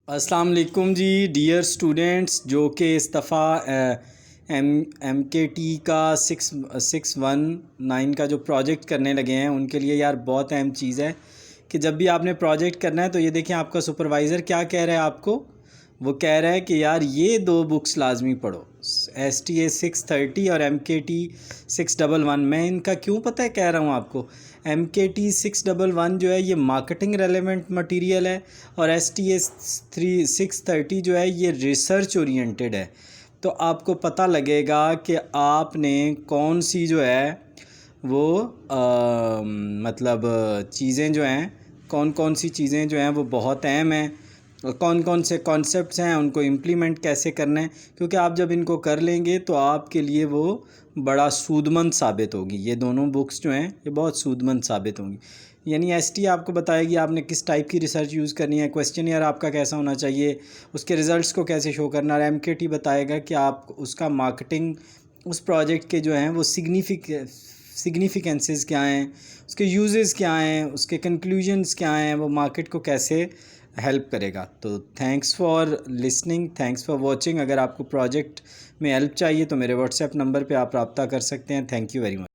السلام علیکم جی dear students جو کہ اس دفعہ ایم کے ٹی کا 619 کا جو پروجیکٹ کرنے لگے ہیں ان کے لیے یار بہت اہم چیز ہے کہ جب بھی آپ نے پروجیکٹ کرنا ہے تو یہ دیکھیں آپ کا سپروائزر کیا کہہ رہا ہے آپ کو. وہ کہہ رہا ہے کہ یار یہ دو بکس لازمی پڑھو, ایس ٹی اے 630 اور ایم کے ٹی 611. میں ان کا کیوں پتہ ہے کہہ رہا ہوں آپ کو. ایم کے ٹی 611 جو ہے یہ مارکیٹنگ ریلیونٹ مٹیریل ہے, اور ایس ٹی اے 630 جو ہے یہ ریسرچ اورینٹیڈ ہے. تو آپ کو پتہ لگے گا کہ آپ نے کون سی جو ہے وہ مطلب چیزیں جو ہیں, کون سی چیزیں جو ہیں وہ بہت اہم ہیں, کون کون سے کانسیپٹس ہیں ان کو امپلیمنٹ کیسے کرنا ہے, کیونکہ آپ جب ان کو کر لیں گے تو آپ کے لیے وہ بڑا سودمند ثابت ہوگی. یہ دونوں بکس جو ہیں یہ بہت سودمند ثابت ہوں گی. یعنی ایس ٹی آپ کو بتائے گی آپ نے کس ٹائپ کی ریسرچ یوز کرنی ہے, کویسچن ایئر آپ کا کیسا ہونا چاہیے, اس کے ریزلٹس کو کیسے شو کرنا ہے. اور ایم کے ٹی بتائے گا کہ آپ اس کا مارکیٹنگ اس پروجیکٹ کے جو ہیں وہ سگنیفیکنسز کیا ہیں, اس کے یوزز کیا ہیں, اس کے کنکلوژنز کیا ہیں, وہ مارکیٹ کو کیسے ہیلپ کرے گا. تو thanks for listening, thanks for watching. اگر آپ کو پروجیکٹ میں ہیلپ چاہیے تو میرے واٹس ایپ نمبر پہ آپ رابطہ کر سکتے ہیں. Thank you very much.